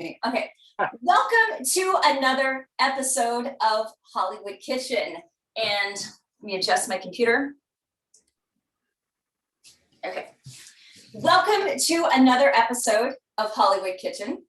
Okay, welcome to another episode of Hollywood Kitchen. And let me adjust my computer. Okay, welcome to another episode of Hollywood Kitchen.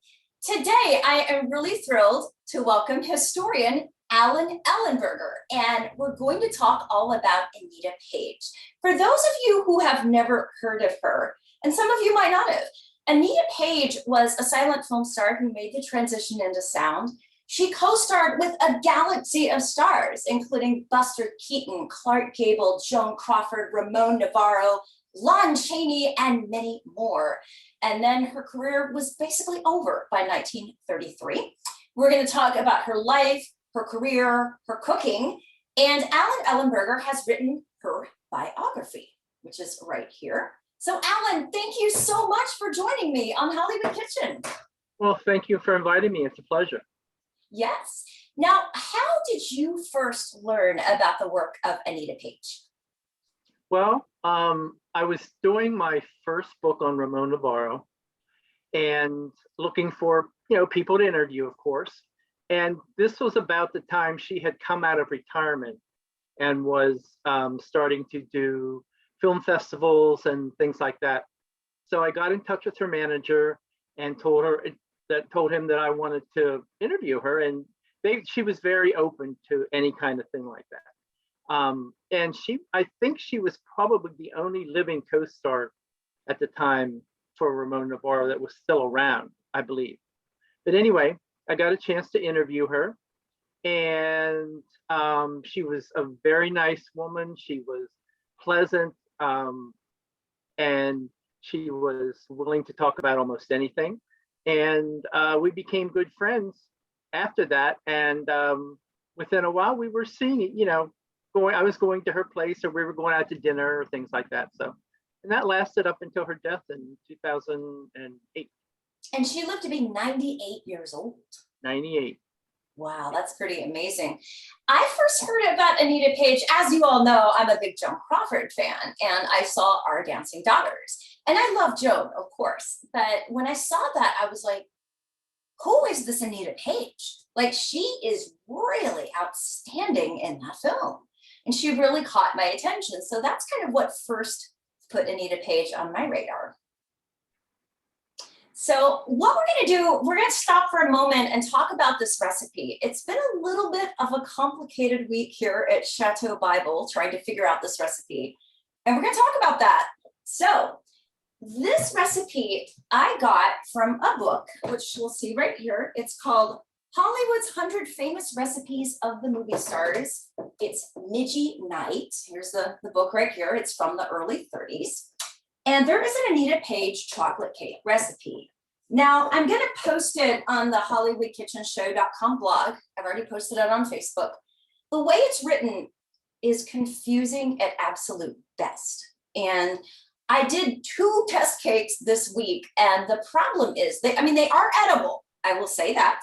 Today, I am really thrilled to welcome historian Alan Ellenberger, and we're going to talk all about Anita Page. For those of you who have never heard of her, and some of you might not have, Anita Page was a silent film star who made the transition into sound. She co-starred with a galaxy of stars, including Buster Keaton, Clark Gable, Joan Crawford, Ramon Navarro, Lon Chaney, and many more. And then her career was basically over by 1933. We're going to talk about her life, her career, her cooking, and Alan Ellenberger has written her biography, which is right here. So Alan, thank you so much for joining me on Hollywood Kitchen. Well, thank you for inviting me. It's a pleasure. Yes. Now, how did you first learn about the work of Anita Page? Well, I was doing my first book on Ramon Navarro and looking for, people to interview, of course. And this was about the time she had come out of retirement and was starting to do film festivals and things like that. So I got in touch with her manager and told him that I wanted to interview her, and she was very open to any kind of thing like that. And I think she was probably the only living co-star at the time for Ramon Navarro that was still around, I believe. But anyway, I got a chance to interview her, and she was a very nice woman. She was pleasant. And she was willing to talk about almost anything. And we became good friends after that. And within a while we were seeing, I was going to her place, or we were going out to dinner or things like that. So, and that lasted up until her death in 2008. And she lived to be 98 years old. 98. Wow, that's pretty amazing. I first heard about Anita Page, as you all know, I'm a big Joan Crawford fan, and I saw Our Dancing Daughters. And I love Joan, of course, but when I saw that, I was like, who is this Anita Page? Like, she is really outstanding in that film. And she really caught my attention. So that's kind of what first put Anita Page on my radar. So what we're going to do, we're going to stop for a moment and talk about this recipe. It's been a little bit of a complicated week here at Chateau Bible trying to figure out this recipe. And we're going to talk about that. So this recipe I got from a book, which we'll see right here. It's called Hollywood's 100 Famous Recipes of the Movie Stars. It's Midgie Night. Here's the book right here. It's from the early 30s. And there is an Anita Page chocolate cake recipe. Now, I'm going to post it on the HollywoodKitchenShow.com blog. I've already posted it on Facebook. The way it's written is confusing at absolute best. And I did 2 test cakes this week, and the problem is, they are edible, I will say that,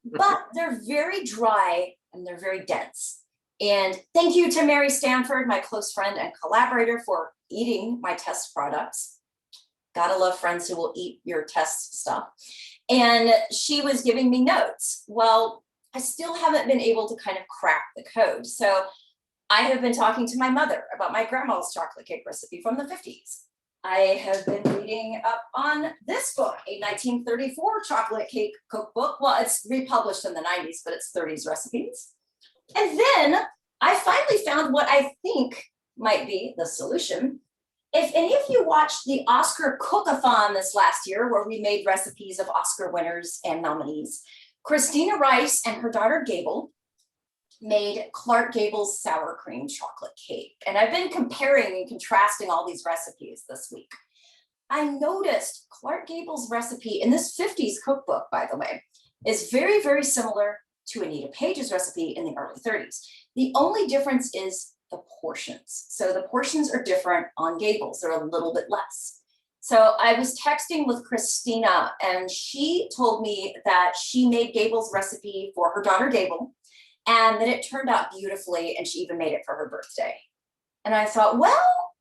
but they're very dry and they're very dense. And thank you to Mary Stanford, my close friend and collaborator, for eating my test products. Gotta love friends who will eat your test stuff. And she was giving me notes. Well, I still haven't been able to kind of crack the code. So I have been talking to my mother about my grandma's chocolate cake recipe from the 50s. I have been reading up on this book, a 1934 chocolate cake cookbook. Well, it's republished in the 90s, but it's 30s recipes. And then I finally found what I think might be the solution. If any of you watched the Oscar Cook-a-thon this last year, where we made recipes of Oscar winners and nominees, Christina Rice and her daughter Gable made Clark Gable's sour cream chocolate cake. And I've been comparing and contrasting all these recipes this week. I noticed Clark Gable's recipe in this 50s cookbook, by the way, is very, very similar to Anita Page's recipe in the early 30s. The only difference is the portions. So the portions are different on Gable's. They're a little bit less. So I was texting with Christina, and she told me that she made Gable's recipe for her daughter Gable, and that it turned out beautifully, and she even made it for her birthday. And I thought, well,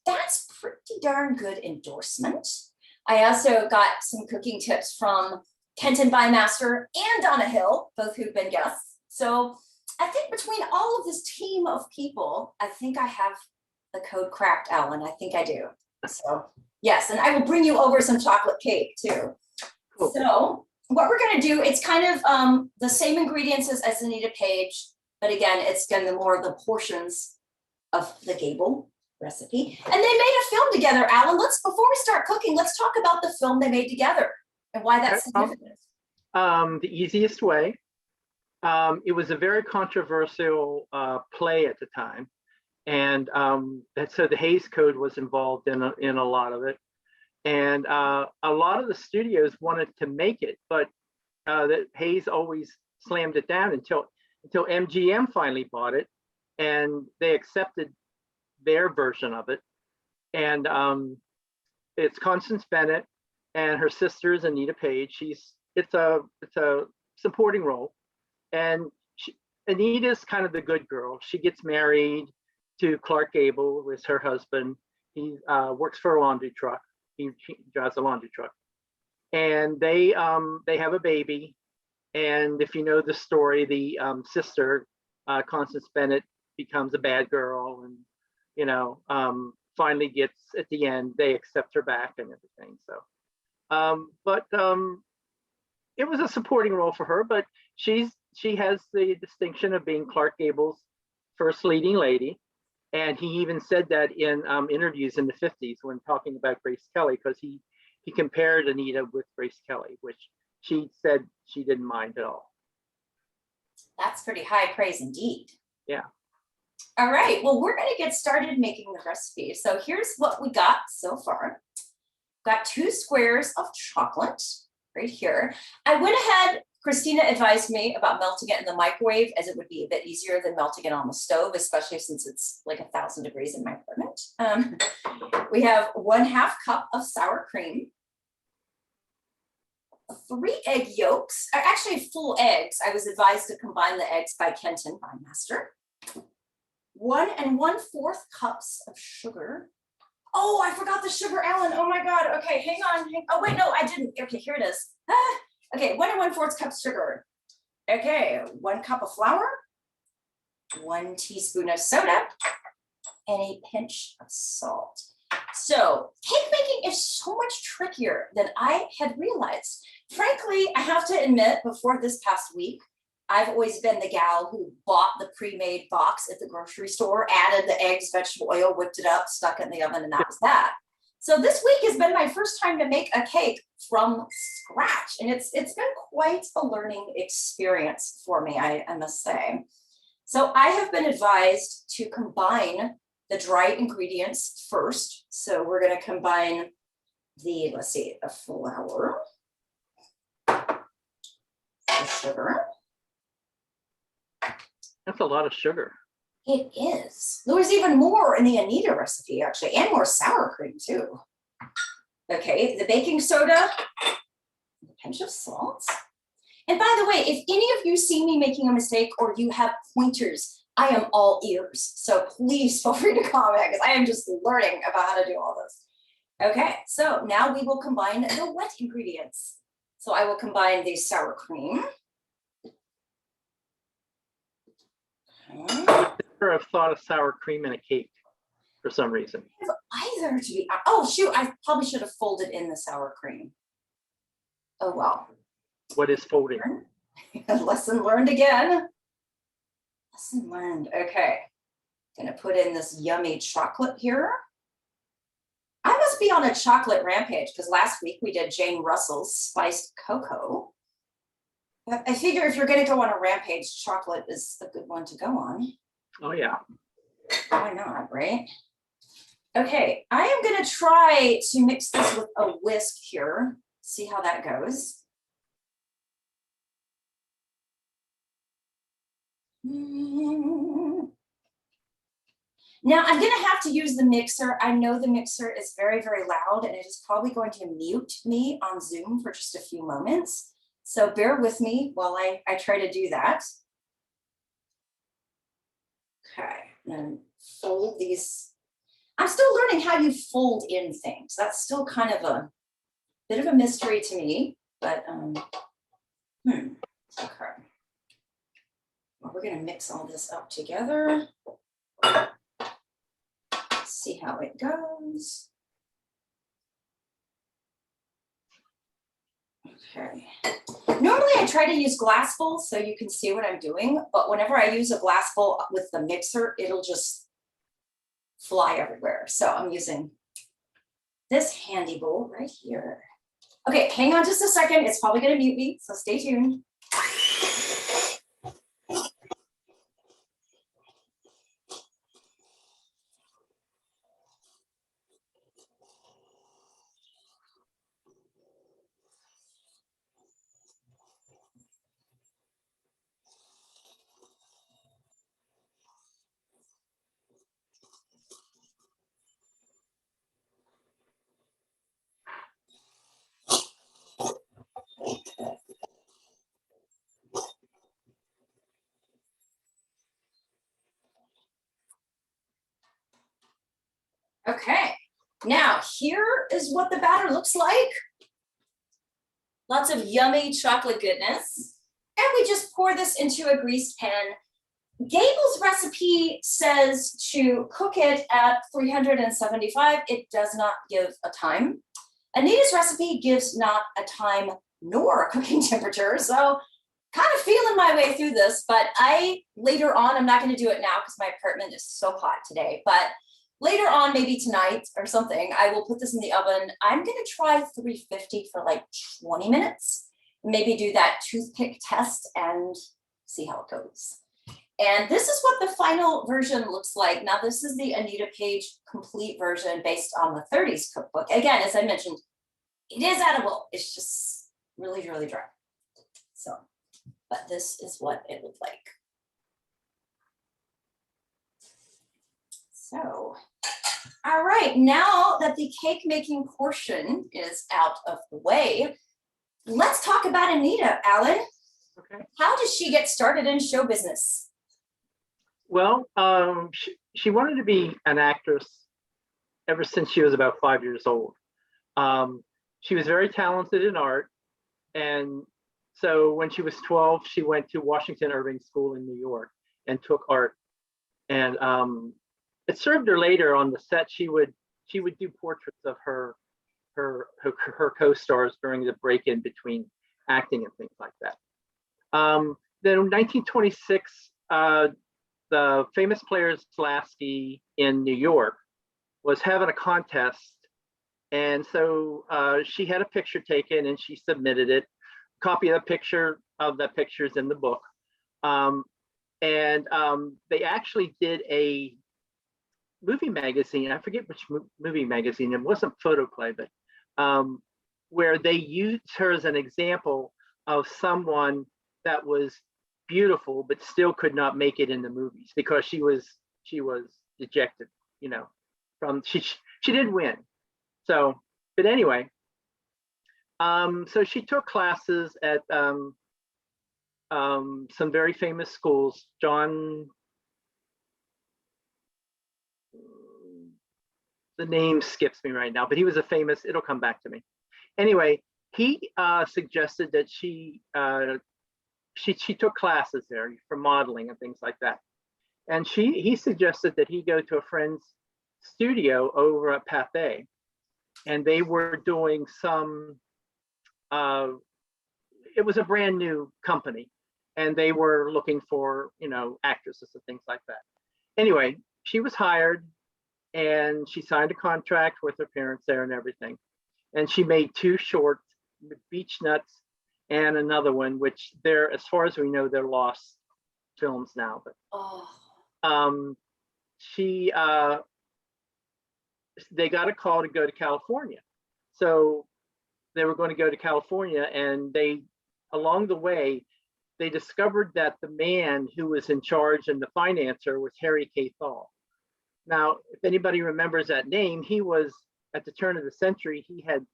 that's pretty darn good endorsement. I also got some cooking tips from Kenton Bymaster, and Donna Hill, both who've been guests. So I think between all of this team of people, I think I have the code cracked, Alan. I think I do. So yes, and I will bring you over some chocolate cake too. Cool. So what we're gonna do, it's kind of the same ingredients as Anita Page, but again, it's gonna be more of the portions of the Gable recipe. And they made a film together, Alan. Before we start cooking, let's talk about the film they made together and why that's significant. The easiest way. It was a very controversial play at the time, and so the Hays Code was involved in a lot of it, and a lot of the studios wanted to make it, but that Hays always slammed it down until MGM finally bought it, and they accepted their version of it, and it's Constance Bennett and her sister is Anita Page. It's a supporting role. And Anita's kind of the good girl. She gets married to Clark Gable, who is her husband. He works for a laundry truck. He drives a laundry truck. And they have a baby. And if you know the story, the sister, Constance Bennett, becomes a bad girl, and finally gets, at the end, they accept her back and everything. So, but it was a supporting role for her, but she has the distinction of being Clark Gable's first leading lady. And he even said that in interviews in the 50s when talking about Grace Kelly, because he compared Anita with Grace Kelly, which she said she didn't mind at all. That's pretty high praise indeed. Yeah. All right, well, we're gonna get started making the recipe. So here's what we got so far. Got 2 squares of chocolate right here. I went ahead, Christina advised me about melting it in the microwave, as it would be a bit easier than melting it on the stove, especially since it's like 1,000 degrees in my apartment. We have 1/2 cup of sour cream, 3 egg yolks, actually full eggs. I was advised to combine the eggs by Kenton Bymaster. 1 1/4 cups of sugar. Oh, I forgot the sugar, Alan. Oh my God. Okay, hang on. Oh wait, no, I didn't. Okay, here it is. Okay, 1 1/4 cups sugar. Okay, 1 cup of flour, 1 teaspoon of soda, and a pinch of salt. So cake making is so much trickier than I had realized. Frankly, I have to admit, before this past week, I've always been the gal who bought the pre-made box at the grocery store, added the eggs, vegetable oil, whipped it up, stuck it in the oven, and that was that. So this week has been my first time to make a cake from scratch, and it's been quite a learning experience for me, I must say. So I have been advised to combine the dry ingredients first. So we're going to combine the, let's see, the flour, the sugar. That's a lot of sugar. It is. There was even more in the Anita recipe, actually, and more sour cream too. Okay, the baking soda, a pinch of salt. And by the way, if any of you see me making a mistake or you have pointers, I am all ears. So please feel free to comment, because I am just learning about how to do all this. Okay, so now we will combine the wet ingredients. So I will combine the sour cream. I never have thought of sour cream in a cake for some reason. Either to be, oh shoot, I probably should have folded in the sour cream. Oh well. What is folding? Lesson learned again. Lesson learned. Okay. Gonna put in this yummy chocolate here. I must be on a chocolate rampage, because last week we did Jane Russell's spiced cocoa. I figure if you're going to go on a rampage, chocolate is a good one to go on. Oh, yeah. Why not, right? Okay, I am going to try to mix this with a whisk here. See how that goes. Now I'm going to have to use the mixer. I know the mixer is very, very loud, and it is probably going to mute me on Zoom for just a few moments. So bear with me while I try to do that. Okay, and fold these. I'm still learning how you fold in things. That's still kind of a bit of a mystery to me, but we're gonna mix all this up together. See how it goes. Okay. Normally I try to use glass bowls so you can see what I'm doing, but whenever I use a glass bowl with the mixer, it'll just fly everywhere. So I'm using this handy bowl right here. Okay, hang on just a second. It's probably gonna mute me, so stay tuned. Okay, now here is what the batter looks like. Lots of yummy chocolate goodness. And we just pour this into a greased pan. Gable's recipe says to cook it at 375. It does not give a time. Anita's recipe gives not a time nor a cooking temperature. So kind of feeling my way through this, but later on, I'm not going to do it now because my apartment is so hot today, but later on, maybe tonight or something, I will put this in the oven. I'm going to try 350 for like 20 minutes, maybe do that toothpick test and see how it goes. And this is what the final version looks like. Now, this is the Anita Page complete version based on the 30s cookbook. Again, as I mentioned, it is edible. It's just really, really dry. So, but this is what it looked like. So, all right, now that the cake making portion is out of the way, let's talk about Anita, Alan. Okay. How did she get started in show business? Well, she wanted to be an actress ever since she was about 5 years old. She was very talented in art. And so when she was 12, she went to Washington Irving School in New York and took art. And it served her later on the set. She would do portraits of her co-stars during the break-in between acting and things like that. Then in 1926, the famous Players Lasky in New York was having a contest. And so she had a picture taken and she submitted it. Copy of that picture is in the book. They actually did a movie magazine. I forget which movie magazine. It wasn't Photoplay, but where they used her as an example of someone that was beautiful but still could not make it in the movies because she was dejected, from she did win. So, but anyway, so she took classes at some very famous schools. The name skips me right now, but he was it'll come back to me. Anyway, he suggested that she took classes there for modeling and things like that. And he suggested that he go to a friend's studio over at Pathé, and they were doing some, it was a brand new company, and they were looking for, actresses and things like that. Anyway, she was hired, and she signed a contract with her parents there and everything. And she made 2 shorts, Beach Nuts and another one, which they're, as far as we know, they're lost films now. But they got a call to go to California. So they were going to go to California, and along the way, they discovered that the man who was in charge and the financer was Harry K. Thal. Now, if anybody remembers that name, he was, at the turn of the century, he had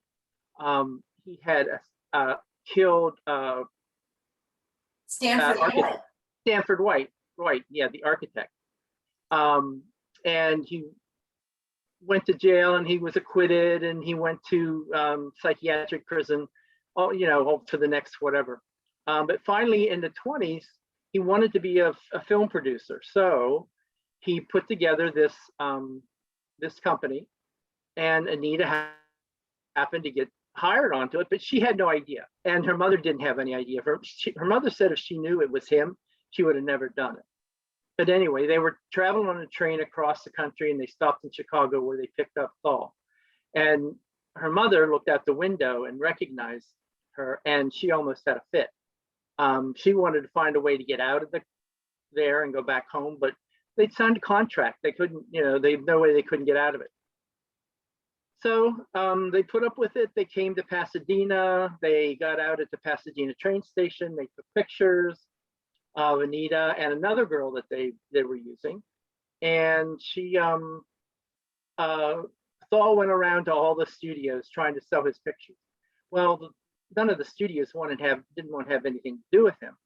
killed Stanford White. Stanford White, right? Yeah, the architect. And he went to jail, and he was acquitted, and he went to psychiatric prison, all for the next whatever. But finally, in the 20s, he wanted to be a film producer. So he put together this company, and Anita happened to get hired onto it, but she had no idea. And her mother didn't have any idea. Her mother said if she knew it was him, she would have never done it. But anyway, they were traveling on a train across the country, and they stopped in Chicago where they picked up Saul. And her mother looked out the window and recognized her, and she almost had a fit. She wanted to find a way to get out of there and go back home, but they'd signed a contract. They couldn't, they no way they couldn't get out of it. So they put up with it. They came to Pasadena. They got out at the Pasadena train station. They took pictures of Anita and another girl that they were using. And Saul went around to all the studios trying to sell his pictures. Well, none of the studios didn't want to have anything to do with him.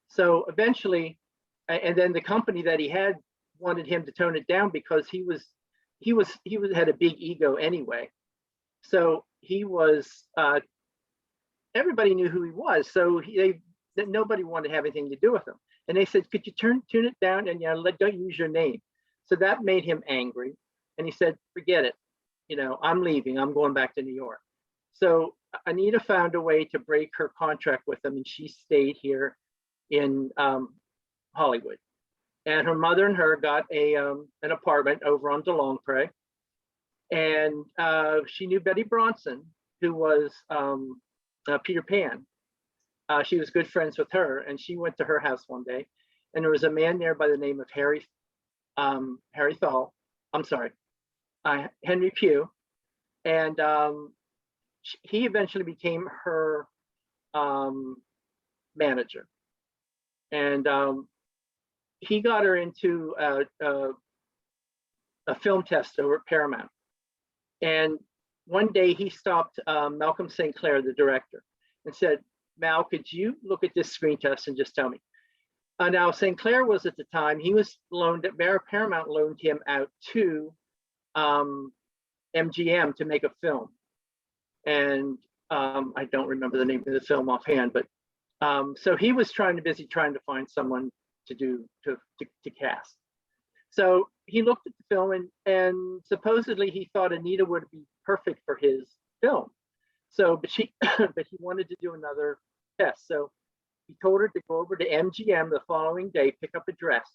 So eventually, and then the company that he had wanted him to tone it down because he had a big ego anyway. So he was, everybody knew who he was. So nobody wanted to have anything to do with him. And they said, could you tune it down and don't use your name. So that made him angry. And he said, forget it. I'm leaving. I'm going back to New York. So Anita found a way to break her contract with him, and she stayed here in Hollywood. And her mother and her got an apartment over on DeLongpre. And she knew Betty Bronson, who was Peter Pan. She was good friends with her, and she went to her house one day, and there was a man there by the name of Henry Pugh, and he eventually became her manager, and he got her into a film test over at Paramount. And one day he stopped Malcolm St. Clair, the director, and said, Mal, could you look at this screen test and just tell me? Now, St. Clair was at the time, he was Paramount loaned him out to MGM to make a film. And I don't remember the name of the film offhand, but so he was busy trying to find someone to cast. So he looked at the film, and supposedly he thought Anita would be perfect for his film. So, but he wanted to do another test. So he told her to go over to MGM the following day, pick up a dress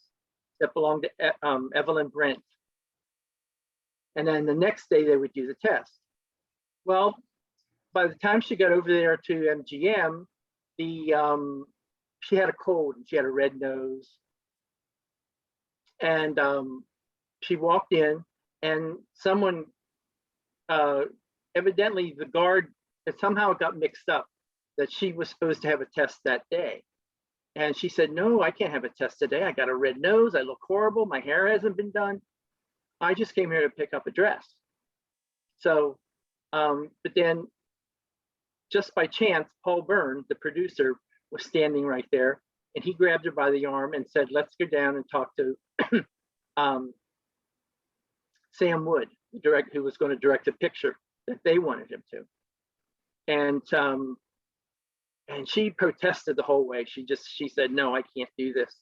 that belonged to Evelyn Brent. And then the next day they would do the test. Well, by the time she got over there to MGM, she had a cold and she had a red nose. And she walked in, and someone, evidently the guard, somehow it got mixed up that she was supposed to have a test that day. And she said, no, I can't have a test today. I got a red nose. I look horrible. My hair hasn't been done. I just came here to pick up a dress. So, but then just by chance, Paul Byrne, the producer, was standing right there, and he grabbed her by the arm and said, let's go down and talk to Sam Wood, who was going to direct a picture that they wanted him to. And she protested the whole way. She said, no, I can't do this.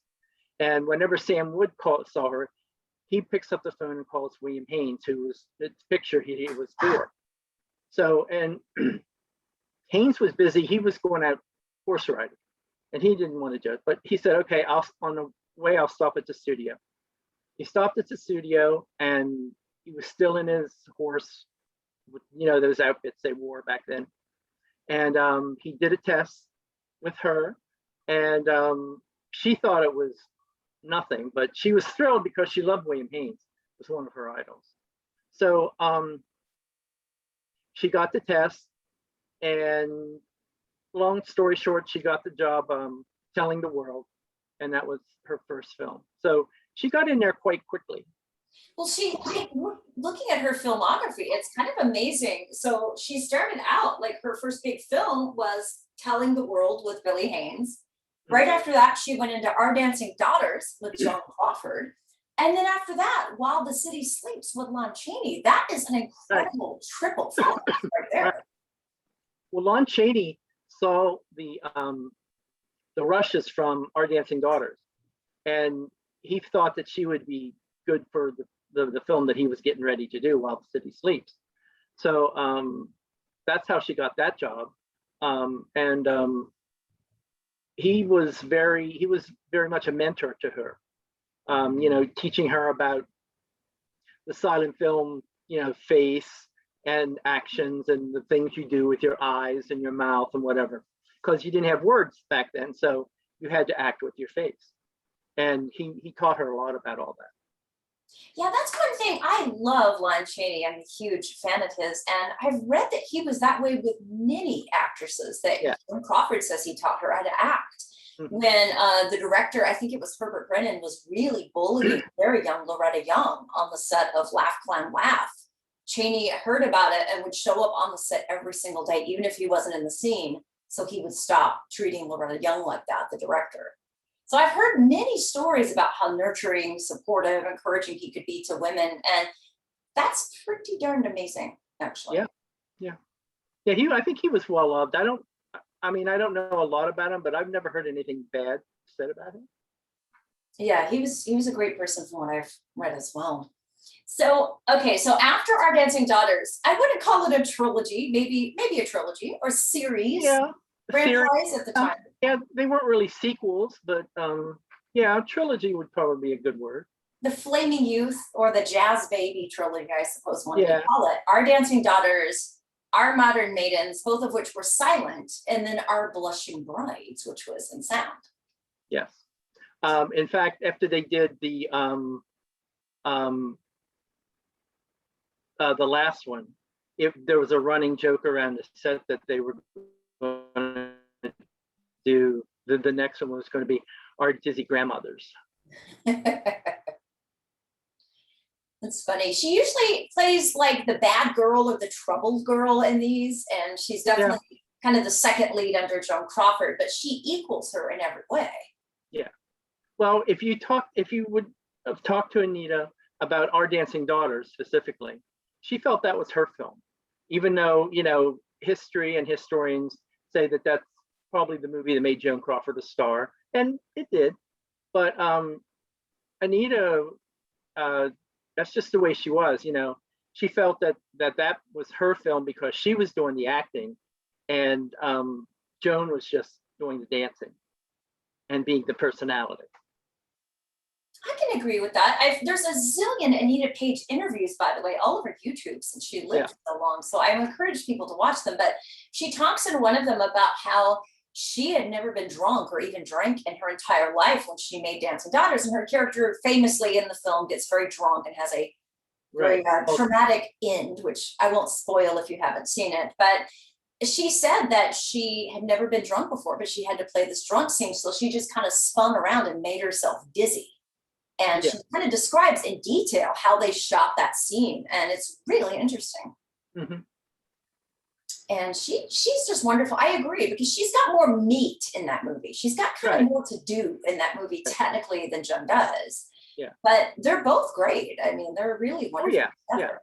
And whenever Sam Wood saw her, he picks up the phone and calls William Haynes, who was the picture he was for. So, and Haynes was busy. He was going out horse riding, and he didn't want to do it. But he said, okay, on the way, I'll stop at the studio. He stopped at the studio, and he was still in his horse, with, those outfits they wore back then. And he did a test with her, and she thought it was nothing, but she was thrilled because she loved William Haynes. It was one of her idols. So she got the test, and long story short, she got the job Telling the World, and that was her first film. So she got in there quite quickly. Well, looking at her filmography, it's kind of amazing. So she started out, like, her first big film was Telling the World with Billy Haynes. Right after that, she went into Our Dancing Daughters with Joan Crawford. And then after that, While the City Sleeps with Lon Chaney. That is an incredible triple film right there. Well, Lon Chaney saw the the rushes from Our Dancing Daughters, and he thought that she would be good for the film that he was getting ready to do while the city sleeps. So that's how she got that job. And he was very much a mentor to her, teaching her about the silent film, face and actions and the things you do with your eyes and your mouth and whatever, because you didn't have words back then. So you had to act with your face. And he taught her a lot about all that. Yeah, that's one thing. I love Lon Chaney. I'm a huge fan of his. And I've read that he was that way with many actresses, that Joan Crawford says he taught her how to act. Mm-hmm. When the director, I think it was Herbert Brennan, was really bullying very young Loretta Young on the set of Laugh Clown Laugh, Chaney heard about it and would show up on the set every single day, even if he wasn't in the scene. So he would stop treating Loretta Young like that, the director. So I've heard many stories about how nurturing, supportive, encouraging he could be to women. And that's pretty darn amazing, actually. Yeah. I think he was well loved. I don't know a lot about him, but I've never heard anything bad said about him. Yeah, he was a great person from what I've read as well. So, okay, so after Our Dancing Daughters, I wouldn't call it a trilogy, maybe a trilogy or series. Yeah. Franchise at the time. Yeah, they weren't really sequels, but trilogy would probably be a good word. The Flaming Youth or the Jazz Baby trilogy, I suppose one could call it. Our Dancing Daughters, Our Modern Maidens, both of which were silent, and then Our Blushing Brides, which was in sound. Yes. In fact, after they did the last one, there was a running joke around the set that they were going to do, the next one was going to be Our Dizzy Grandmothers. That's funny. She usually plays like the bad girl or the troubled girl in these, and she's definitely kind of the second lead under Joan Crawford, but she equals her in every way. Yeah. Well, if you would have talked to Anita about Our Dancing Daughters specifically, she felt that was her film, even though, history and historians say that that's probably the movie that made Joan Crawford a star, and it did. But Anita, that's just the way she was. She felt that was her film because she was doing the acting, and Joan was just doing the dancing and being the personality. I can agree with that. There's a zillion Anita Page interviews, by the way, all over YouTube since she lived so long. So I encourage people to watch them. But she talks in one of them about how she had never been drunk or even drank in her entire life when she made Dancing Daughters. And her character famously in the film gets very drunk and has a very traumatic end, which I won't spoil if you haven't seen it. But she said that she had never been drunk before, but she had to play this drunk scene. So she just kind of spun around and made herself dizzy. And she kind of describes in detail how they shot that scene. And it's really interesting. Mm-hmm. And she's just wonderful. I agree, because she's got more meat in that movie. She's got kind of more to do in that movie technically than Joan does. Yeah. But they're both great. I mean, they're really wonderful together.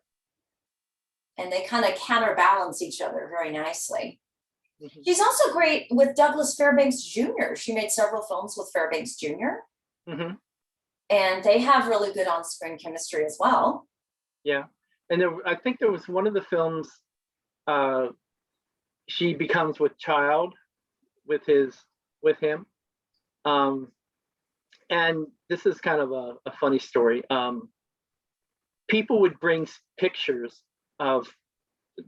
And they kind of counterbalance each other very nicely. Mm-hmm. She's also great with Douglas Fairbanks Jr. She made several films with Fairbanks Jr. Mm-hmm. And they have really good on-screen chemistry as well. Yeah. And I think there was one of the films she becomes with child with him. And this is kind of a funny story. People would bring pictures of,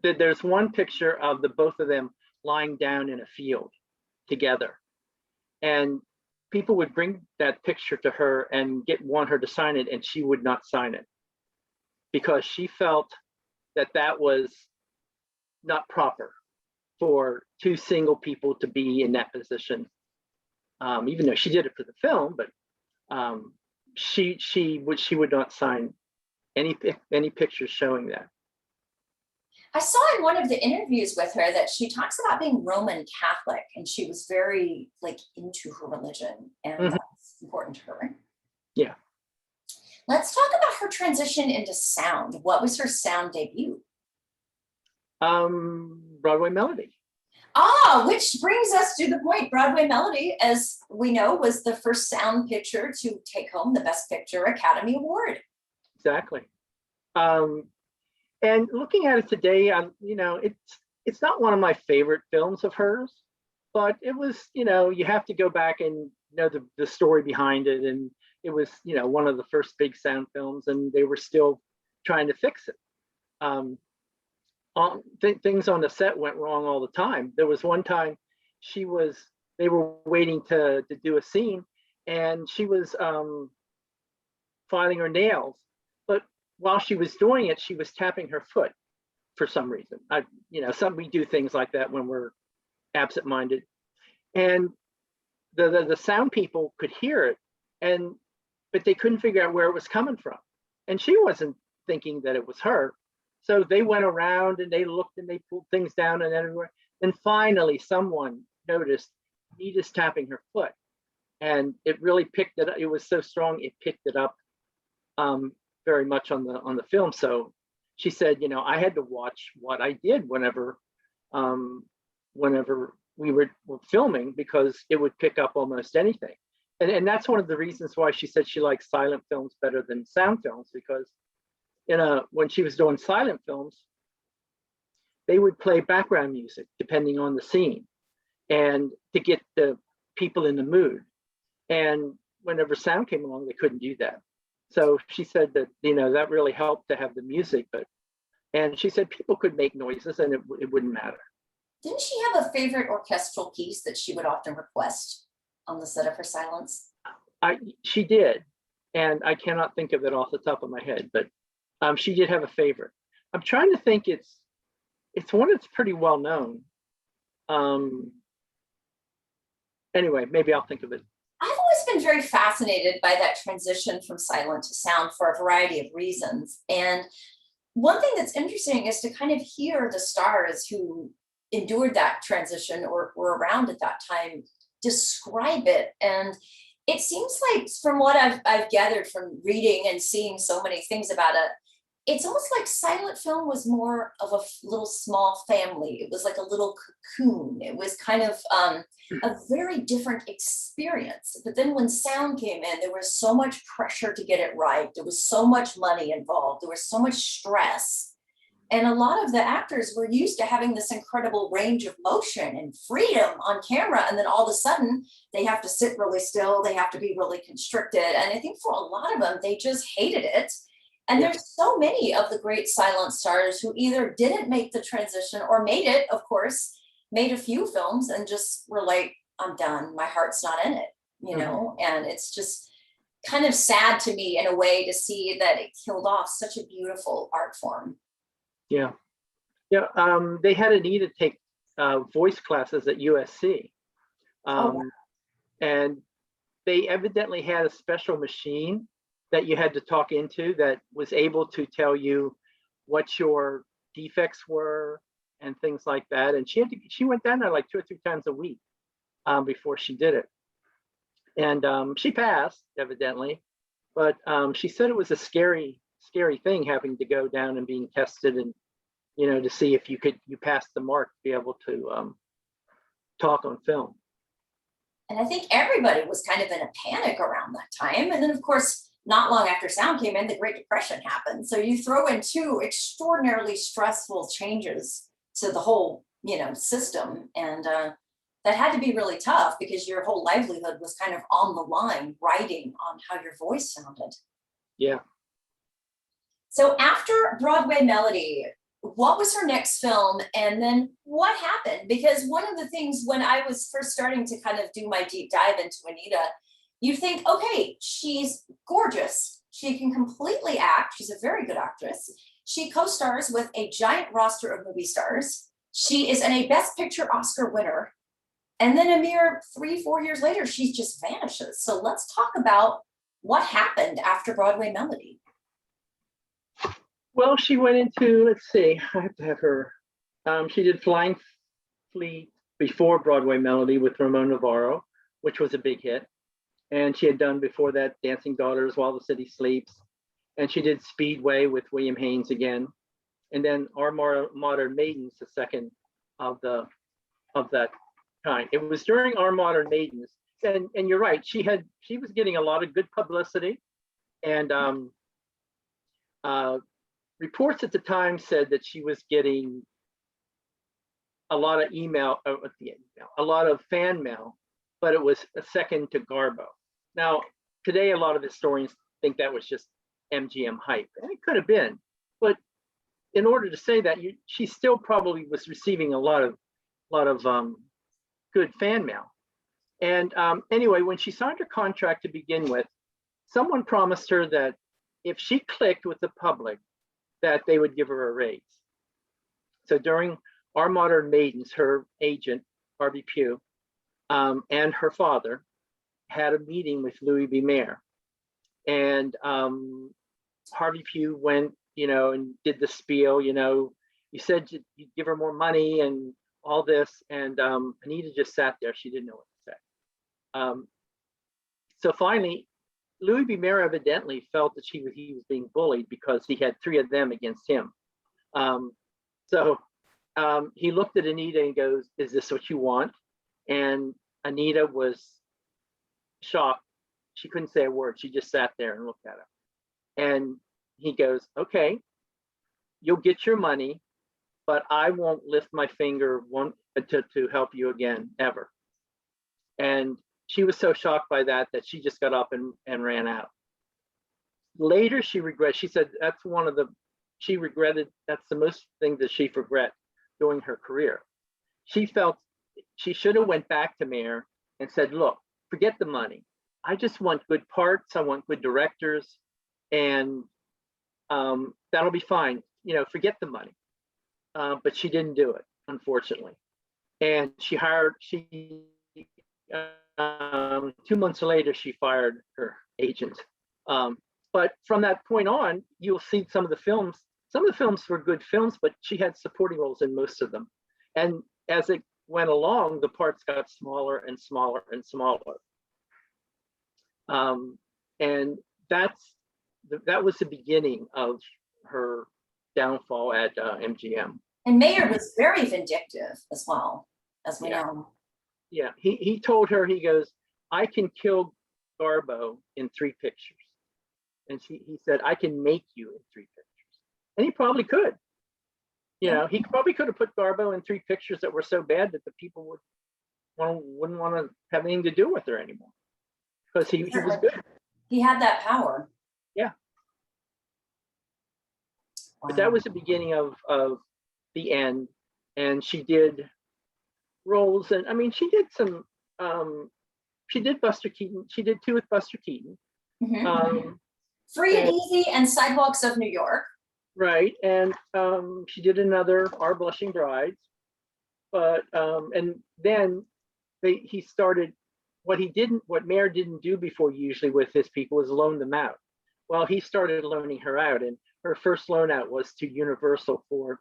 there's one picture of the both of them lying down in a field together. And people would bring that picture to her and want her to sign it, and she would not sign it because she felt that was not proper for two single people to be in that position. Even though she did it for the film, but she would not sign any pictures showing that. I saw in one of the interviews with her that she talks about being Roman Catholic, and she was very into her religion, and that's important to her. Yeah. Let's talk about her transition into sound. What was her sound debut? Broadway Melody. Which brings us to the point. Broadway Melody, as we know, was the first sound picture to take home the Best Picture Academy Award. Exactly. And looking at it today, it's not one of my favorite films of hers, but it was, you have to go back and know the story behind it. And it was, one of the first big sound films, and they were still trying to fix it. Things on the set went wrong all the time. There was one time they were waiting to do a scene, and she was filing her nails, but while she was doing it, she was tapping her foot for some reason. We do things like that when we're absent-minded, and the sound people could hear it, but they couldn't figure out where it was coming from, and she wasn't thinking that it was her. So they went around and they looked and they pulled things down and everywhere. And finally, someone noticed Anita's tapping her foot, and it really picked it up. It was so strong, it picked it up very much on the film. So she said, I had to watch what I did whenever we were filming, because it would pick up almost anything. And that's one of the reasons why she said she likes silent films better than sound films, because when she was doing silent films, they would play background music depending on the scene, and to get the people in the mood. And whenever sound came along, they couldn't do that. So she said that, that really helped to have the music, and she said people could make noises and it wouldn't matter. Didn't she have a favorite orchestral piece that she would often request on the set of her silence? She did, and I cannot think of it off the top of my head, but she did have a favorite. I'm trying to think. It's one that's pretty well known. Anyway, maybe I'll think of it. I've always been very fascinated by that transition from silent to sound for a variety of reasons. And one thing that's interesting is to kind of hear the stars who endured that transition or were around at that time describe it. And it seems like, from what I've gathered from reading and seeing so many things about it, it's almost like silent film was more of a little small family. It was like a little cocoon. It was kind of a very different experience. But then when sound came in, there was so much pressure to get it right. There was so much money involved. There was so much stress. And a lot of the actors were used to having this incredible range of motion and freedom on camera. And then all of a sudden, they have to sit really still. They have to be really constricted. And I think for a lot of them, they just hated it. And there's so many of the great silent stars who either didn't make the transition or made it, of course, made a few films and just were like, I'm done. My heart's not in it, And it's just kind of sad to me in a way to see that it killed off such a beautiful art form. Yeah. They had Anita take voice classes at USC. And they evidently had a special machine that you had to talk into that was able to tell you what your defects were and things like that. And she went down there like 2 or 3 times a week before she did it. And she passed, evidently, but she said it was a scary thing having to go down and being tested and, to see if you passed the mark to be able to talk on film. And I think everybody was kind of in a panic around that time. And then, of course, not long after sound came in, the Great Depression happened. So you throw in 2 extraordinarily stressful changes to the whole, system. And that had to be really tough because your whole livelihood was kind of on the line, riding on how your voice sounded. Yeah. So after Broadway Melody, what was her next film? And then what happened? Because one of the things when I was first starting to kind of do my deep dive into Anita, you think, okay, she's gorgeous. She can completely act. She's a very good actress. She co-stars with a giant roster of movie stars. She is a Best Picture Oscar winner. And then a mere 3-4 years later, she just vanishes. So let's talk about what happened after Broadway Melody. Well, she went into, let's see, I have to have her. She did Flying Fleet before Broadway Melody with Ramon Navarro, which was a big hit. And she had done before that Dancing Daughters, While the City Sleeps. And she did Speedway with William Haynes again. And then Our Modern Maidens, the second of the of that kind. It was during Our Modern Maidens, and you're right. She was getting a lot of good publicity, and reports at the time said that she was getting a lot of a lot of fan mail, but it was a second to Garbo. Now, today, a lot of historians think that was just MGM hype, and it could have been, but in order to say that, she still probably was receiving a lot of good fan mail. And anyway, when she signed her contract to begin with, someone promised her that if she clicked with the public, that they would give her a raise. So during Our Modern Maidens, her agent, Harvey Pugh, and her father had a meeting with Louis B. Mayer. And Harvey Pugh went, and did the spiel, you said you'd give her more money and all this. And Anita just sat there. She didn't know what to say. So finally, Louis B. Mayer evidently felt that he was being bullied because he had 3 of them against him. So he looked at Anita and goes, "Is this what you want?" And Anita was shocked. She couldn't say a word. She just sat there and looked at him. And he goes, "Okay, you'll get your money, but I won't lift my finger to help you again, ever." And she was so shocked by that she just got up and ran out. Later, she said that's that's the most thing that she regret during her career. She felt she should have went back to Mayer and said, "Look, forget the money. I just want good parts. I want good directors, and that'll be fine. Forget the money." But she didn't do it, unfortunately. And 2 months later, she fired her agent. But from that point on, you'll see some of the films. Some of the films were good films, but she had supporting roles in most of them. And as it went along, the parts got smaller and smaller and smaller. And that was the beginning of her downfall at MGM. And Mayer was very vindictive as well, as we know. Yeah, he told her, he goes, "I can kill Garbo in 3 pictures." And he said, "I can make you in 3 pictures." And he probably could. He probably could have put Garbo in 3 pictures that were so bad that the people wouldn't want to have anything to do with her anymore. Because he was good. He had that power. Yeah. Wow. But that was the beginning of the end. And she did roles, and I mean, she did some. She did Buster Keaton. She did 2 with Buster Keaton. Mm-hmm. Free and Easy and Sidewalks of New York. Right, and she did another Our Blushing Brides, but and then he started what Mayer didn't do before usually with his people was loan them out. Well, he started loaning her out, and her first loan out was to Universal for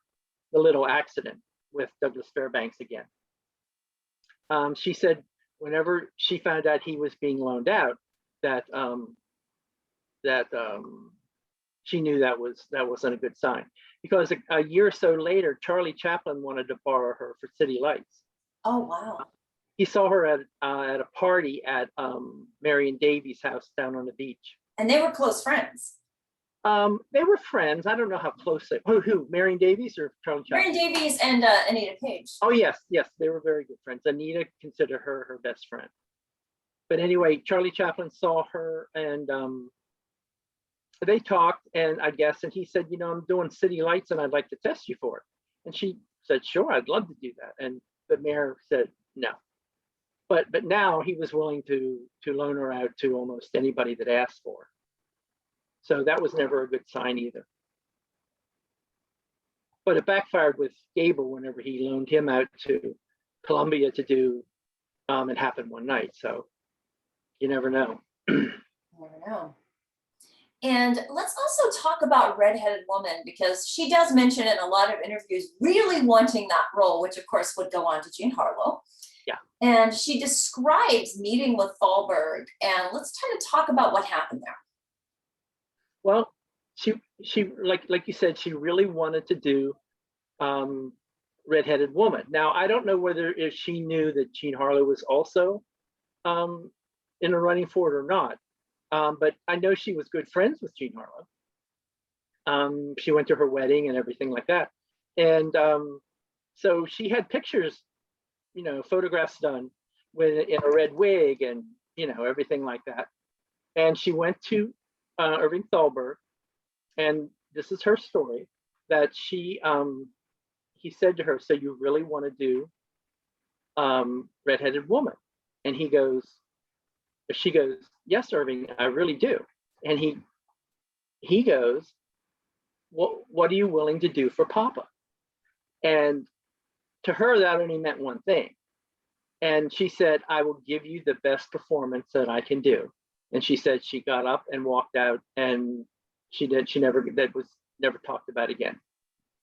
The Little Accident with Douglas Fairbanks again. She said whenever she found out he was being loaned out, that she knew that wasn't a good sign, because a year or so later, Charlie Chaplin wanted to borrow her for City Lights. Oh, wow. He saw her at a party at Marion Davies' house down on the beach. And they were close friends. They were friends. I don't know how close they were. Who? Marion Davies or Charlie Chaplin? Marion Davies and Anita Page. Oh, yes. They were very good friends. Anita considered her best friend. But anyway, Charlie Chaplin saw her, and they talked, and he said, "I'm doing City Lights and I'd like to test you for it." And she said, "Sure, I'd love to do that." But Mayer said no. But now he was willing to loan her out to almost anybody that asked for her. So that was never a good sign either. But it backfired with Gable whenever he loaned him out to Columbia to do It Happened One Night. So you never know. You never know. And let's also talk about Redheaded Woman, because she does mention in a lot of interviews really wanting that role, which of course would go on to Jean Harlow. Yeah. And she describes meeting with Thalberg, and let's kind of talk about what happened there. Well, she like you said, she really wanted to do redheaded woman. Now, I don't know whether if she knew that Jean Harlow was also in the running for it or not, but I know she was good friends with Jean Harlow. She went to her wedding and everything like that. And so she had pictures, photographs done in a red wig and, everything like that. And she went to Irving Thalberg, and this is her story, that he said to her, "So you really want to do Redheaded Woman?" And she goes, "Yes, Irving, I really do." And he goes, what are you willing to do for Papa? And to her, that only meant one thing. And she said, "I will give you the best performance that I can do." And she said she got up and walked out, and that was never talked about again.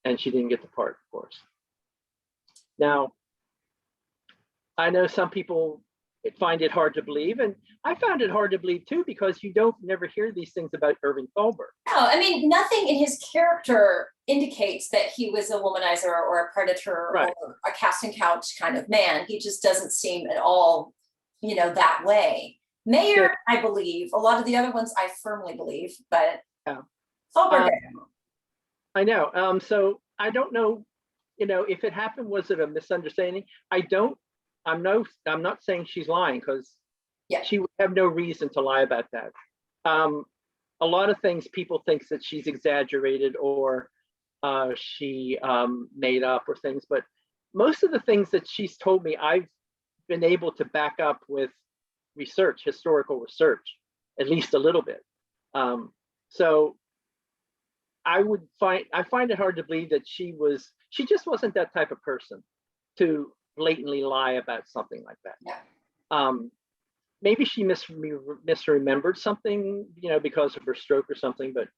And she didn't get the part, of course. Now, I know some people find it hard to believe, and I found it hard to believe too, because you don't never hear these things about Irving Thalberg. No, I mean, nothing in his character indicates that he was a womanizer or a predator, right, or a casting couch kind of man. He just doesn't seem at all, that way. Mayer, Yeah. I believe. A lot of the other ones I firmly believe, but yeah. Thalberg, I know. So I don't know, if it happened, was it a misunderstanding? I'm not saying she's lying, because she would have no reason to lie about that. A lot of things people think that she's exaggerated, or she made up, or things, but most of the things that she's told me, I've been able to back up with research, historical research, at least a little bit. So I find it hard to believe that she just wasn't that type of person to blatantly lie about something like that. Yeah. Maybe she misremembered something, because of her stroke or something, but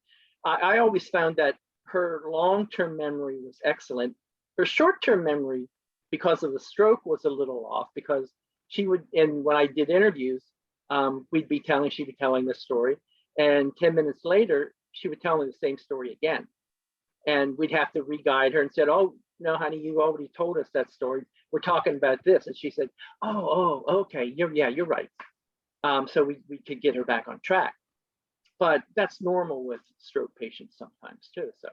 I always found that her long-term memory was excellent. Her short-term memory, because of the stroke, was a little off, because when I did interviews, she'd be telling this story, and 10 minutes later, she would tell me the same story again. And we'd have to re-guide her and said, "Oh, no, honey, you already told us that story. We're talking about this." And she said, oh, okay, you're right. So we could get her back on track. But that's normal with stroke patients sometimes too. So.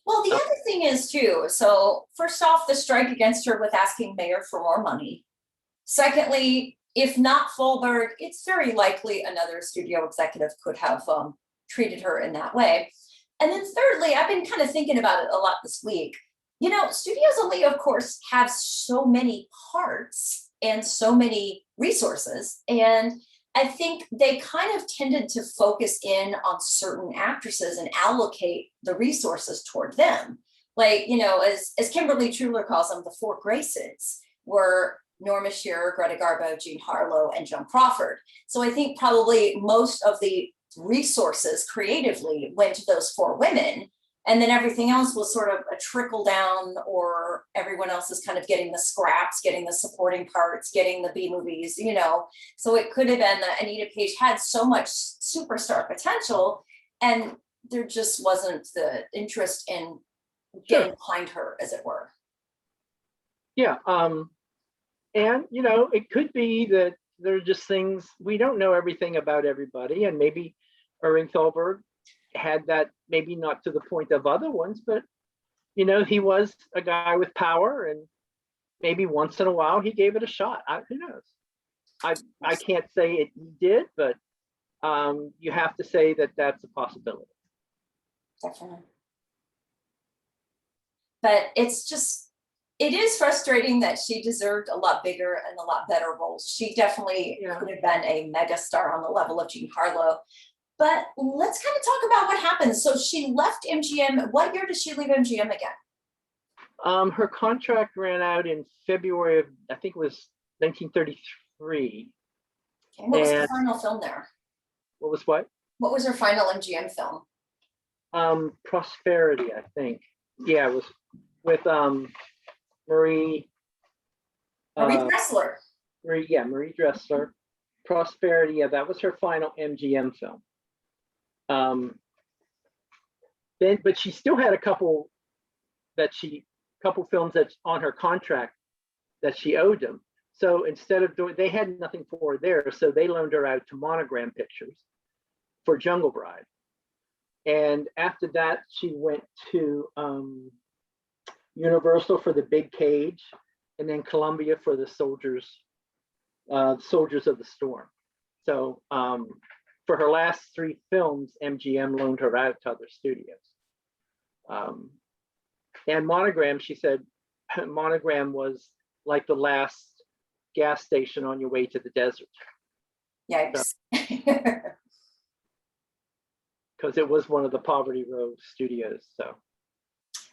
Well, the other thing is too, so first off, the strike against her with asking Mayer for more money. Secondly, if not Thalberg, it's very likely another studio executive could have treated her in that way. And then thirdly, I've been kind of thinking about it a lot this week. Studios only, of course, have so many parts and so many resources. And I think they kind of tended to focus in on certain actresses and allocate the resources toward them. Like, as Kimberly Truler calls them, the four Graces were Norma Shearer, Greta Garbo, Jean Harlow, and Joan Crawford. So I think probably most of the resources creatively went to those four women. And then everything else was sort of a trickle down, or everyone else is kind of getting the scraps, getting the supporting parts, getting the B movies, So it could have been that Anita Page had so much superstar potential, and there just wasn't the interest in getting behind her, as it were. Yeah. And, it could be that there are just things, we don't know everything about everybody, and maybe Irving Thalberg had that, maybe not to the point of other ones, but he was a guy with power, and maybe once in a while he gave it a shot. Who knows? I can't say it did, but you have to say that that's a possibility. Definitely. But it is frustrating that she deserved a lot bigger and a lot better roles. She definitely could have been a megastar on the level of Jean Harlow. But let's kind of talk about what happened. So she left MGM. What year did she leave MGM again? Her contract ran out in February of, I think it was 1933. Okay. What was her final film there? What was what? What was her final MGM film? Prosperity, I think. Yeah, it was with Marie Dressler. Marie Dressler. Prosperity, yeah, that was her final MGM film. But she still had a couple that she couple films that's on her contract that she owed them. So instead of doing, they had nothing for her there, so they loaned her out to Monogram Pictures for Jungle Bride. And after that, she went to Universal for The Big Cage, and then Columbia for the Soldiers of the Storm. So for her last 3 films, MGM loaned her out to other studios. And Monogram, she said, Monogram was like the last gas station on your way to the desert. Yikes. Because it was one of the Poverty Row studios. So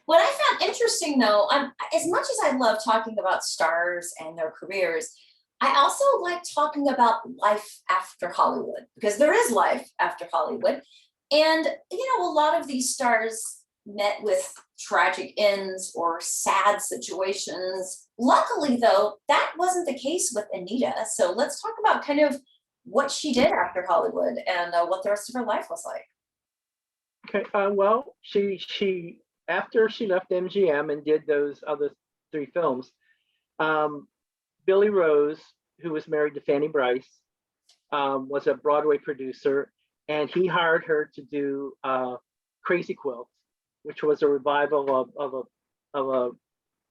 What I found interesting though, as much as I love talking about stars and their careers, I also like talking about life after Hollywood, because there is life after Hollywood. And, a lot of these stars met with tragic ends or sad situations. Luckily, though, that wasn't the case with Anita. So let's talk about kind of what she did after Hollywood and what the rest of her life was like. okay, well, she after she left MGM and did those other 3 films, Billy Rose, who was married to Fanny Brice, was a Broadway producer, and he hired her to do Crazy Quilt, which was a revival of a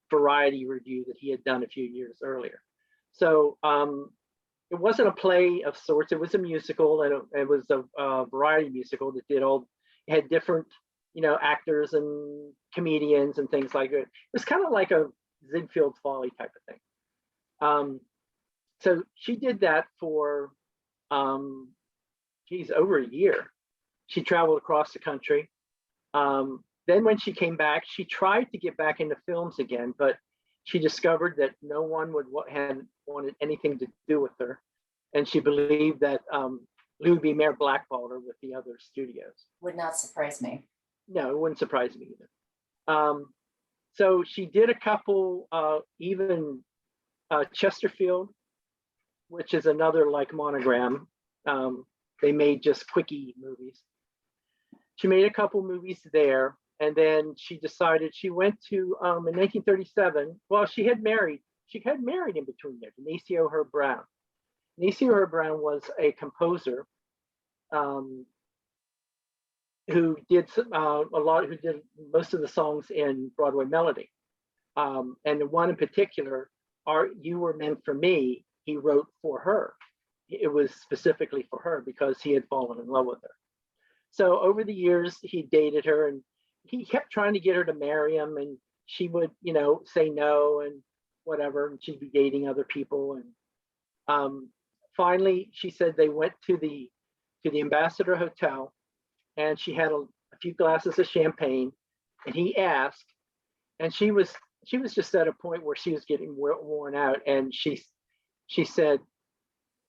variety review that he had done a few years earlier. So it wasn't a play of sorts; it was a musical, and it was a variety musical that had different, actors and comedians and things like that. It was kind of like a Ziegfeld Folly type of thing. So she did that for, over a year. She traveled across the country. Then when she came back, she tried to get back into films again, but she discovered that no one had wanted anything to do with her. And she believed that Louis B. Mayer blackballed her with the other studios. Would not surprise me. No, it wouldn't surprise me either. So she did a couple, even Chesterfield, which is another like Monogram. They made just quickie movies. She made a couple movies there, and then she decided she went to in 1937. Well, she had married in between there, Denisio Herb Brown. Denisio Herb Brown was a composer who did most of the songs in Broadway Melody. And the one in particular, You Were Meant for Me, he wrote for her. It was specifically for her because he had fallen in love with her. So over the years, he dated her, and he kept trying to get her to marry him, and she would, say no and whatever, and she'd be dating other people. And finally, she said they went to the Ambassador Hotel, and she had a few glasses of champagne, and he asked, and she was just at a point where she was getting worn out, and she said,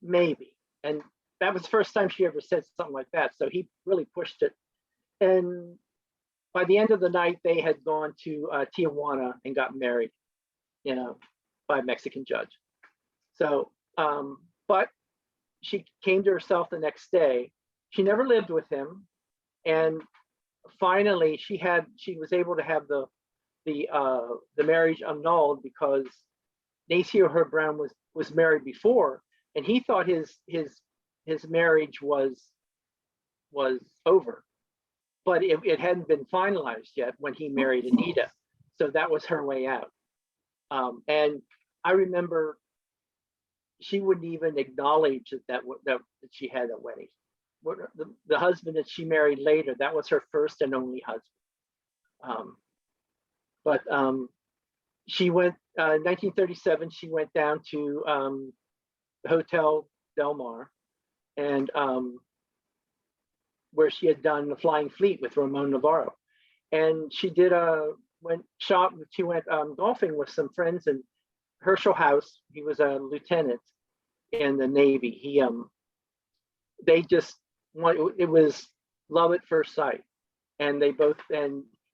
maybe. And that was the first time she ever said something like that. So he really pushed it. And by the end of the night, they had gone to Tijuana and got married, by a Mexican judge. So, but she came to herself the next day. She never lived with him. And finally, she was able to have the marriage annulled because Denisio Herb Brown was married before, and he thought his marriage was over, but it hadn't been finalized yet when he married Anita. So that was her way out. And I remember she wouldn't even acknowledge that she had a wedding. The husband that she married later, that was her first and only husband. But she went, 1937, she went down to the Hotel Del Mar, and where she had done the Flying Fleet with Ramon Navarro. And she went golfing with some friends in Herschel House. He was a lieutenant in the Navy. It was love at first sight. And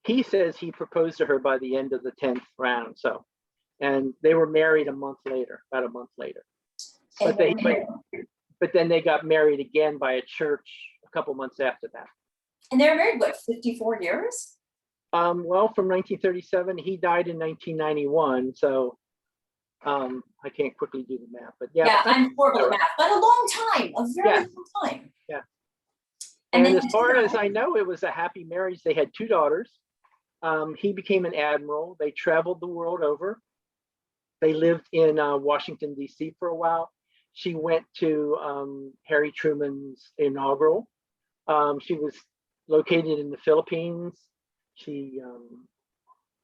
he says he proposed to her by the end of the 10th round. So, and they were married about a month later. But then they got married again by a church a couple months after that. And they were married, 54 years? Well, from 1937, he died in 1991. So I can't quickly do the math, but yeah. Yeah, I'm horrible at math, but a long time, a very long time. Yeah. And And then as far as I know, it was a happy marriage. They had 2 daughters. He became an admiral. They traveled the world over. They lived in Washington, D.C. for a while. She went to Harry Truman's inaugural. She was located in the Philippines. She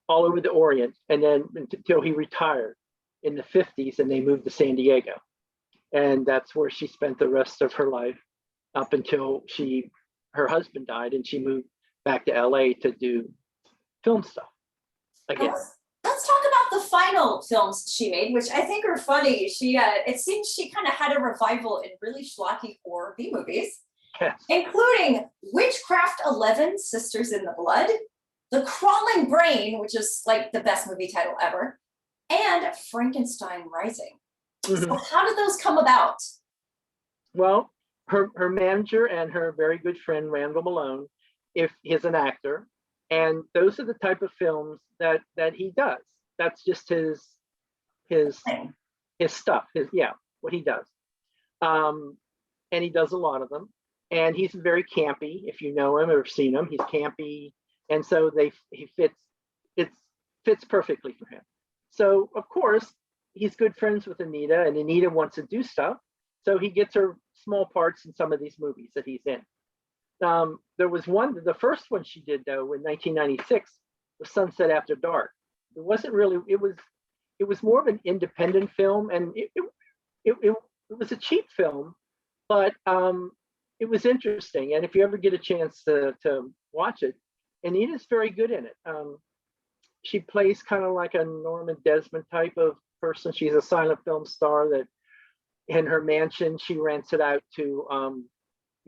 all over the Orient, and then until he retired in the 50s, and they moved to San Diego. And that's where she spent the rest of her life up until her husband died, and she moved back to LA to do film stuff again. Let's talk about the final films she made, which I think are funny. It seems she kind of had a revival in really schlocky horror B movies, Yes. including Witchcraft 11, Sisters in the Blood, The Crawling Brain, which is like the best movie title ever, and Frankenstein Rising. Mm-hmm. So how did those come about? Well, her manager and her very good friend Randall Malone, if he's an actor, and those are the type of films that he does. That's just his stuff. What he does. And he does a lot of them. And he's very campy. If you know him or seen him, he's campy, and so it fits perfectly for him. So of course he's good friends with Anita, and Anita wants to do stuff. So he gets her small parts in some of these movies that he's in. There was the first one she did though in 1996, was Sunset After Dark. It wasn't really, it was more of an independent film, and it was a cheap film, but it was interesting. And if you ever get a chance to watch it, Anita's very good in it. She plays kind of like a Norma Desmond type of person. She's a silent film star that in her mansion, she rents it out to,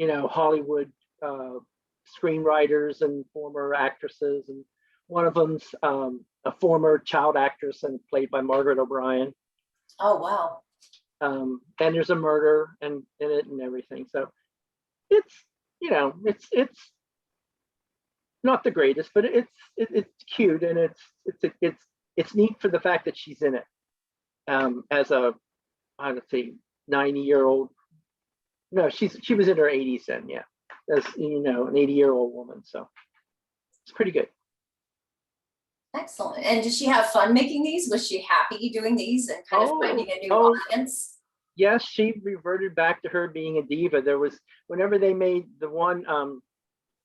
Hollywood screenwriters and former actresses. And one of them's a former child actress and played by Margaret O'Brien. Oh, wow. And there's a murder in it and everything. So it's not the greatest, but it's cute, and it's neat for the fact that she's in it as a, I would say, 90-year-old. No, she was in her 80s then, yeah, as an 80-year-old woman. So it's pretty good. Excellent. And did she have fun making these? Was she happy doing these and kind of finding a new audience? Yes, she reverted back to her being a diva. There was, whenever they made the one,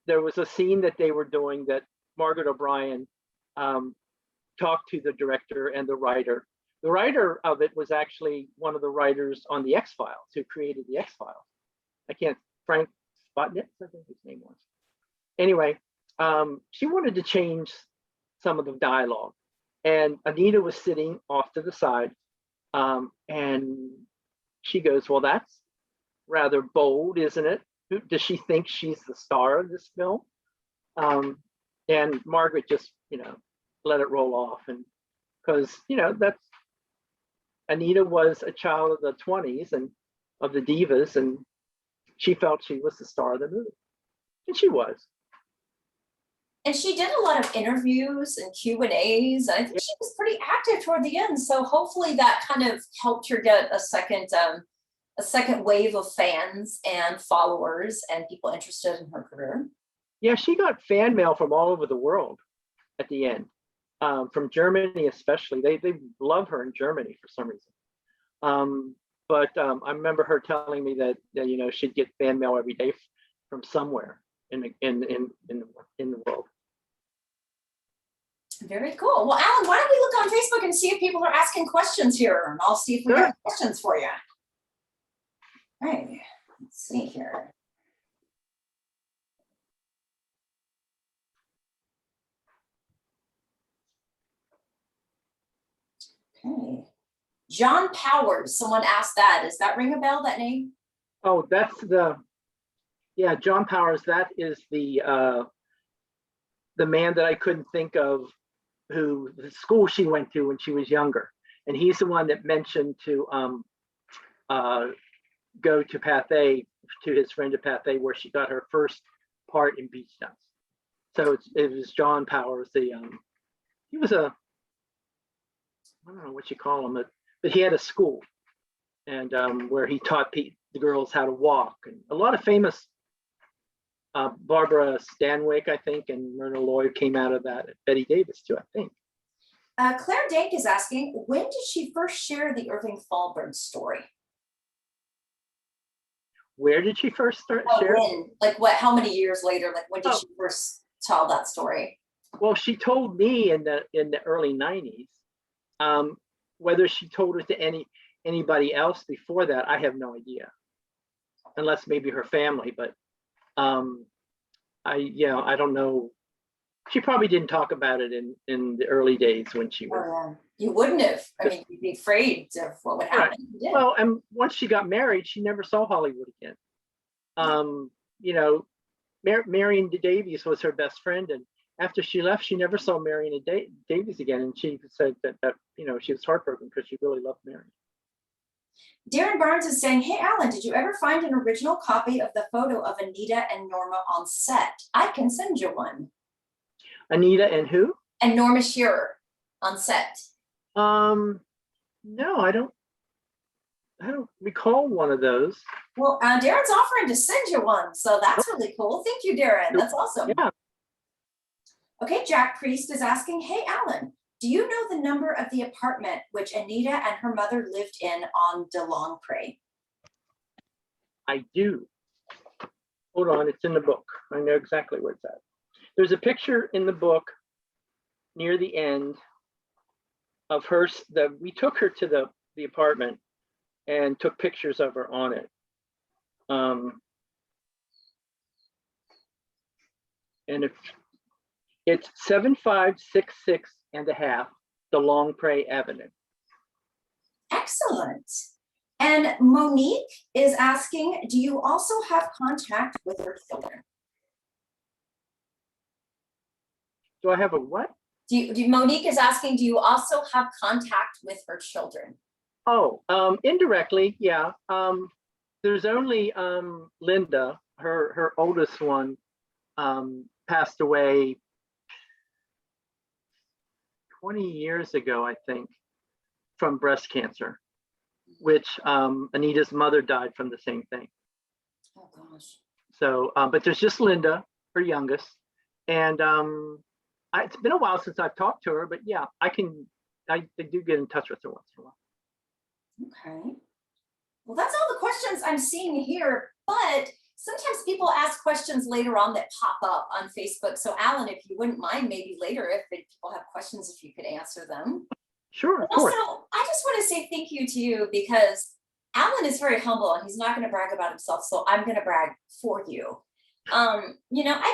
there was a scene that they were doing that Margaret O'Brien talked to the director and the writer. The writer of it was actually one of the writers on the X-Files, who created the X-Files. Frank Spotnitz, I think his name was. Anyway, she wanted to change some of the dialogue, and Anita was sitting off to the side, and she goes, "Well, that's rather bold, isn't it? Does she think she's the star of this film?" And Margaret just, let it roll off, and because that's, Anita was a child of the 20s and of the divas, and she felt she was the star of the movie, and she was. And she did a lot of interviews and Q&As. I think she was pretty active toward the end. So hopefully that kind of helped her get a second wave of fans and followers and people interested in her career. Yeah, she got fan mail from all over the world at the end, from Germany especially. They love her in Germany for some reason. But I remember her telling me that she'd get fan mail every day from somewhere in the world. Very cool. Well, Alan, why don't we look on Facebook and see if people are asking questions here, and I'll see if we have questions for you. All right, let's see here. Okay. John Powers, someone asked that. Does that ring a bell, that name? Oh, that's John Powers. That is the man that I couldn't think of, who the school she went to when she was younger. And he's the one that mentioned to go to Pathé, to his friend at Pathé, where she got her first part in Beach Nuts. So it was John Powers. He was I don't know what you call him, but he had a school, and where he taught the girls how to walk, and a lot of famous Barbara Stanwyck, I think, and Myrna Loy came out of that. Betty Davis too, I think. Claire Dank is asking, when did she first share the Irving Thalberg story? Where did she first start share? When? Like what? How many years later? Like when did she first tell that story? Well, she told me in the early '90s. Whether she told it to anybody else before that, I have no idea, unless maybe her family. But I don't know. She probably didn't talk about it in the early days when she was. Oh, yeah. You wouldn't have. I mean, you'd be afraid of what would happen. Right. Well, and once she got married, she never saw Hollywood again. Marion Davies was her best friend, and after she left, she never saw Marion Davies again, and she said that she was heartbroken because she really loved Marion. Darren Barnes is saying, hey, Alan, did you ever find an original copy of the photo of Anita and Norma on set? I can send you one. Anita and who? And Norma Shearer on set. No, I don't recall one of those. Well, Darren's offering to send you one, so that's really cool. Thank you, Darren. That's awesome. Yeah. Okay, Jack Priest is asking, hey, Alan, do you know the number of the apartment which Anita and her mother lived in on de Longpre? I do. Hold on, it's in the book. I know exactly where it's at. There's a picture in the book near the end of her. We took her to the apartment and took pictures of her on it. And if it's 7566 and a half, de Longpre Avenue. Excellent. And Monique is asking, do you also have contact with her children? Do I have a what? Monique is asking, do you also have contact with her children? Oh, indirectly, yeah. There's only Linda, her oldest one, passed away 20 years ago, I think, from breast cancer, which Anita's mother died from the same thing. Oh gosh. So, but there's just Linda, her youngest, and it's been a while since I've talked to her, but yeah, I do get in touch with her once in a while. Okay. Well, that's all the questions I'm seeing here, but sometimes people ask questions later on that pop up on Facebook. So Alan, if you wouldn't mind, maybe later, if people have questions, if you could answer them. Sure, of also, course. I just want to say thank you to you, because Alan is very humble and he's not going to brag about himself. So I'm going to brag for you. I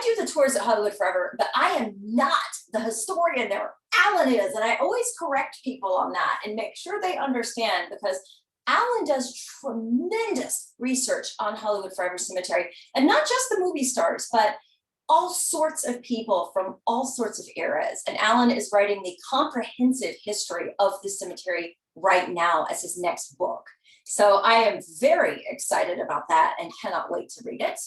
do the tours at Hollywood Forever, but I am not the historian there. Alan is, and I always correct people on that and make sure they understand, because Alan does tremendous research on Hollywood Forever Cemetery, and not just the movie stars, but all sorts of people from all sorts of eras. And Alan is writing the comprehensive history of the cemetery right now as his next book. So I am very excited about that and cannot wait to read it.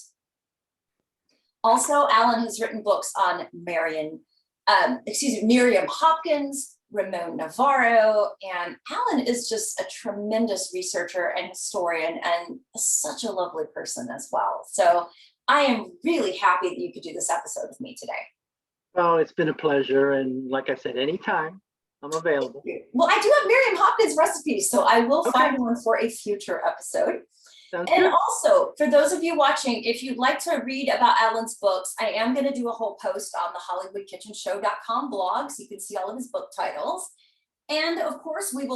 Also, Alan has written books on Miriam Hopkins, Ramon Navarro, and Alan is just a tremendous researcher and historian and such a lovely person as well. So I am really happy that you could do this episode with me today. Oh, it's been a pleasure. And like I said, anytime I'm available. Well, I do have Miriam Hopkins recipes, so I will find one for a future episode. Sounds and good. Also, for those of you watching, if you'd like to read about Alan's books, I am going to do a whole post on the HollywoodKitchenShow.com blog, so you can see all of his book titles. And of course, I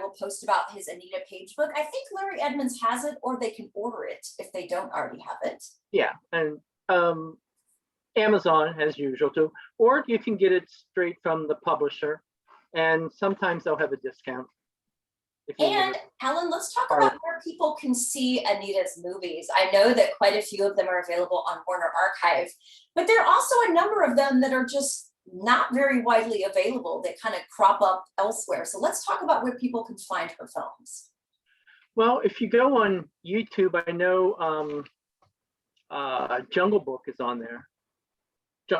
will post about his Anita Page book. I think Larry Edmonds has it, or they can order it if they don't already have it. Yeah, and Amazon as usual too, or you can get it straight from the publisher, and sometimes they'll have a discount. And Alan, let's talk about where people can see Anita's movies. I know that quite a few of them are available on Warner Archive, but there are also a number of them that are just not very widely available that kind of crop up elsewhere. So let's talk about where people can find her films. Well, if you go on YouTube, I know Jungle Book is on there.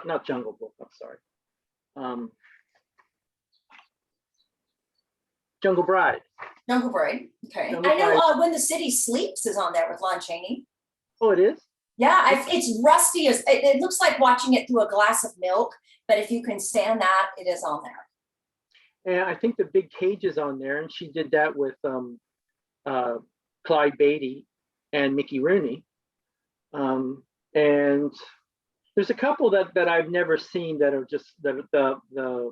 not Jungle Book, I'm sorry. Jungle Bride. Jungle Bride. Okay. Jungle I know Bride. When the City Sleeps is on there with Lon Chaney. Oh, it is? Yeah, it's rusty as it looks like watching it through a glass of milk, but if you can stand that, it is on there. And I think the Big Cage is on there, and she did that with Clyde Beatty and Mickey Rooney. And there's a couple that I've never seen that are just the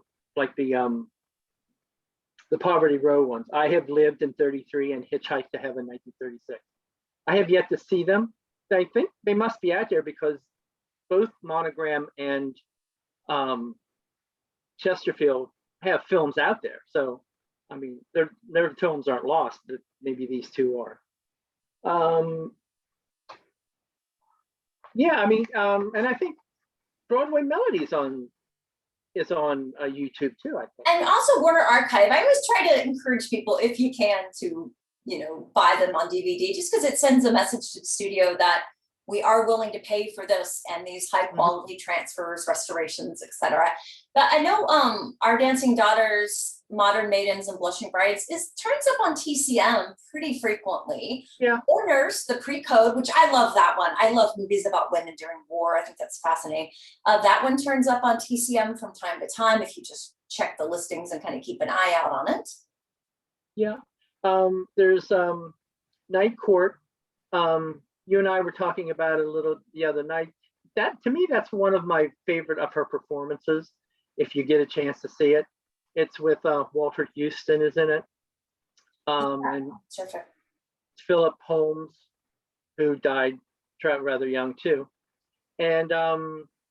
Poverty Row ones. I Have Lived in 33 and Hitchhiked to Heaven 1936. I have yet to see them. I think they must be out there because both Monogram and Chesterfield have films out there. So, I mean, their films aren't lost, but maybe these two are. Yeah, I mean, and I think Broadway Melody is on YouTube too, I think. And also Warner Archive. I always try to encourage people, if you can, to buy them on DVD, just because it sends a message to the studio that we are willing to pay for this and these high quality transfers, restorations, etc. But I know Our Dancing Daughters, Modern Maidens, and Blushing Brides turns up on TCM pretty frequently. Yeah. Orders, the Pre-Code, which I love that one. I love movies about women during war. I think that's fascinating. That one turns up on TCM from time to time if you just check the listings and kind of keep an eye out on it. Yeah. There's Night Court. You and I were talking about it a little the other night. That, to me, that's one of my favorite of her performances. If you get a chance to see it, it's with Walter Houston is in it, and Terrific. Philip Holmes, who died rather young too, and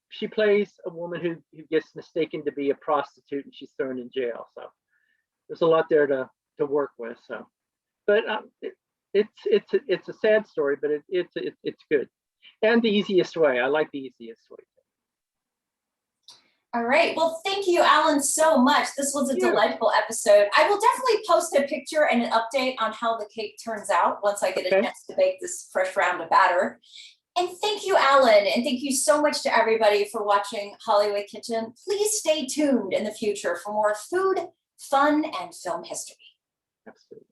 she plays a woman who gets mistaken to be a prostitute and she's thrown in jail. So there's a lot there to work with. So, but it's a sad story, but it's good, and the easiest way. I like the easiest way. All right. Well, thank you, Alan, so much. This was a delightful episode. I will definitely post a picture and an update on how the cake turns out once I get a chance to bake this fresh round of batter. And thank you, Alan, and thank you so much to everybody for watching Hollywood Kitchen. Please stay tuned in the future for more food, fun, and film history. Absolutely.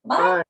Bye. Bye.